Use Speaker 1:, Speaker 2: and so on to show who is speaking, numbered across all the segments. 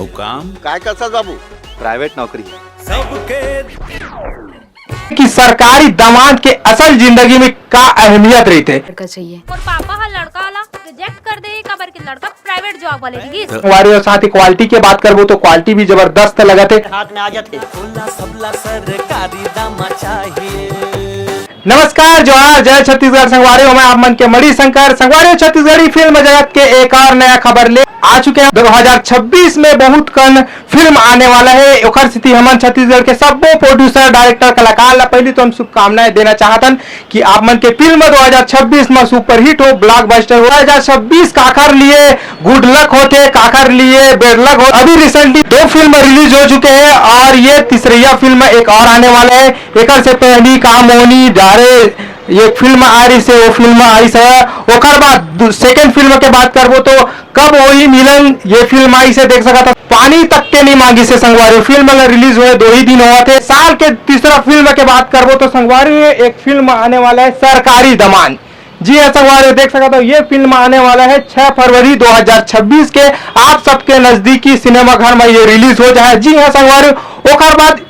Speaker 1: काम
Speaker 2: काय करतात बाबू?
Speaker 3: प्राइवेट नौकरी।
Speaker 4: कि सरकारी दामाद के असल जिंदगी में का अहमियत रहते
Speaker 5: लड़का चाहिए
Speaker 6: और पापा हा लड़का वाला रिजेक्ट कर दे काबर के लड़का प्राइवेट जॉब वाले रही
Speaker 4: हमारे और साथ ही क्वालिटी की बात करबो तो क्वालिटी भी जबरदस्त लगा थे।
Speaker 2: हाथ में आ जाते।
Speaker 7: सरकारी दामा चाहिए।
Speaker 4: नमस्कार, जोहार, जय छत्तीसगढ़। संगवारी मैं आप मन के मणि शंकर। संगवारी छत्तीसगढ़ी फिल्म जगत के एक और नया खबर ले आ चुके हैं। 2026 में बहुत कन फिल्म आने वाला है। ओखर स्थिति हमन छत्तीसगढ़ के सब प्रोड्यूसर, डायरेक्टर, कलाकार ला पहली तो हम शुभकामनाएं देना चाहतन कि आप मन के फिल्म 2026 में सुपरहिट हो, ब्लॉकबस्टर हो। 2026 काकर लिए गुड लक होते, काकर लिए बेड लक हो। अभी रिसेंटली 2 फिल्म रिलीज हो चुके हैं और ये तीसरी फिल्म एक और आने वाला है। एक से पहली कामोनी डारे ये फिल्म आ रही से, वो फिल्म आई से। ओकर बाद सेकंड फिल्म के बात करबो तो कब वही मिलन ये फिल्म आई से देख सका था। पानी तक के नहीं मांगी से संगवारी फिल्म रिलीज हुए 2 ही दिन हुआ थे। साल के तीसरा फिल्म के बात करबो तो संगवारी एक फिल्म आने वाला है, सरकारी दामाद। जी हाँ संगवारी देख सका तो ये फिल्म आने वाला है 6 फरवरी 2026 के आप सबके नजदीकी सिनेमा घर में ये रिलीज हो जाए। जी हाँ संगवारी ओकर बाद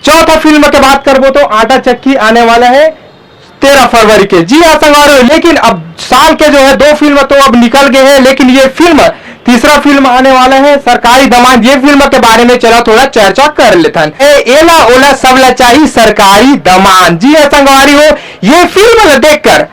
Speaker 4: चौथा फिल्म के बात करबो तो आटा चक्की आने वाला है 13 फरवरी के। जी हाँ संगवारी, लेकिन अब साल के जो है 2 फिल्म तो अब निकल गए हैं, लेकिन ये फिल्म तीसरा फिल्म आने वाला है सरकारी दामाद। ये फिल्म के बारे में चला थोड़ा चर्चा कर लेथन। एला ओला सबला चाहिए सरकारी दामाद। जी हाँ संगवारी हो, ये फिल्म देखकर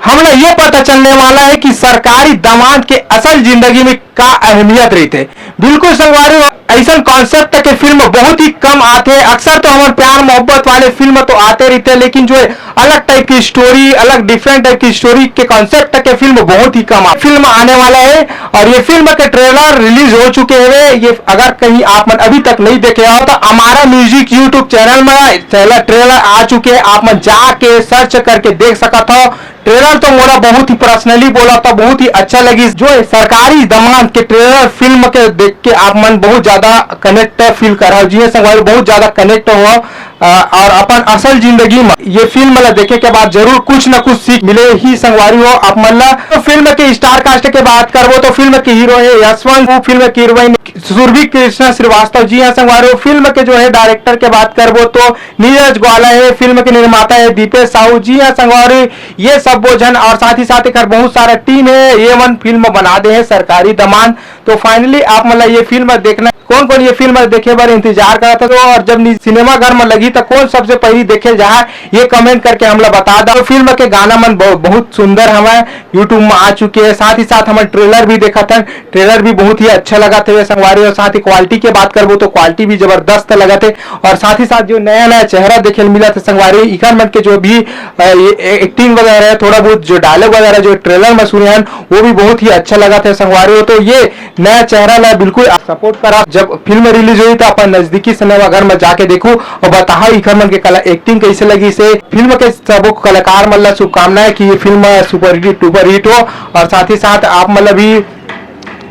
Speaker 4: हमें ये पता चलने वाला है कि सरकारी दामाद के असल जिंदगी में का अहमियत रहते। बिल्कुल संगवारी ऐसा कॉन्सेप्ट के फिल्म बहुत ही कम आते हैं। अक्सर तो हमारे प्यार मोहब्बत वाले फिल्म तो आते रहते हैं, लेकिन जो है अलग टाइप की स्टोरी, अलग डिफरेंट टाइप की स्टोरी के कॉन्सेप्ट के फिल्म बहुत ही कम फिल्म आने वाला है। और ये फिल्म के ट्रेलर रिलीज हो चुके हैं। ये अगर कहीं आप मन अभी तक नहीं देखे हो तो हमारा म्यूजिक यूट्यूब चैनल में ट्रेलर आ चुके हैं। आप मन जाके सर्च करके देख सकते हो। ट्रेलर तो मोला बहुत ही पर्सनली बोला तो बहुत ही अच्छा लगी। जो है सरकारी दामाद के ट्रेलर फिल्म के देख के आप मन बहुत ज्यादा कनेक्ट फील कर रहा। जी संगवारी बहुत ज्यादा कनेक्ट हुआ और अपन असल जिंदगी में ये फिल्म देखे के बाद जरूर कुछ न कुछ सीख मिले ही संगवारी हो आप मन। तो फिल्म के स्टार कास्ट के बात करबो तो फिल्म के हीरो है यशवंत, फिल्म की हीरोइन सुरभि कृष्ण श्रीवास्तव। जी हाँ संगवारी, फिल्म के जो है डायरेक्टर के बात करबो तो नीरज ग्वाला है। फिल्म के निर्माता है दीपेश साहू। जी हाँ संगवारी, ये सब बोझन और साथ ही साथ एक बहुत सारा टीम है ये वन फिल्म बना दे है सरकारी दामाद। तो फाइनली आप मतलब ये फिल्म देखना कौन कौन ये फिल्म देखे बार इंतजार करा था। तो और जब सिनेमा घर में लगी तो कौन सबसे पहले देखे जहाँ ये कमेंट करके हम लोग बता दो। फिल्म के गाना मन बहुत सुंदर हमें यूट्यूब में आ चुके हैं। साथ ही साथ हमें ट्रेलर भी देखा था, ट्रेलर भी बहुत ही अच्छा लगा था संगवारी। और साथ ही क्वालिटी की बात करबो तो क्वालिटी भी जबरदस्त लगा थे। और साथ ही साथ जो नया नया चेहरा देखे मिला था संगवारी, इकर मन के जो भी एक्टिंग वगैरह है, थोड़ा बहुत जो डायलॉग वगैरह जो ट्रेलर में सुने हैं वो भी बहुत ही अच्छा लगा था संगवारी। तो ये नया चेहरा ला बिल्कुल सपोर्ट करा। जब फिल्म रिलीज हुई तो अपन नजदीकी सिनेमा घर में जाके देखो और बताओ इकर मन के कला एक्टिंग कैसे लगी से। फिल्म के सब कलाकार मतलब शुभकामनाएं कि ये फिल्म सुपर हिट हो। और साथ ही साथ आप मतलब भी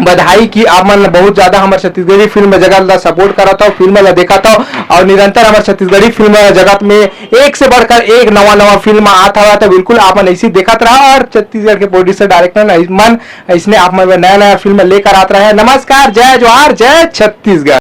Speaker 4: बधाई कि आप मन बहुत ज्यादा हमारे छत्तीसगढ़ी फिल्म जगत ला सपोर्ट करा था, फिल्म ला देखा था और निरंतर हमारे छत्तीसगढ़ी फिल्म जगत में एक से बढ़कर एक नवा फिल्म आता हुआ। तो बिल्कुल आप मन ऐसी देखते रहा और छत्तीसगढ़ के प्रोड्यूसर डायरेक्टर मन ऐसने आप मन नया फिल्म लेकर आता रहा है। नमस्कार, जय जोहार, जय छत्तीसगढ़।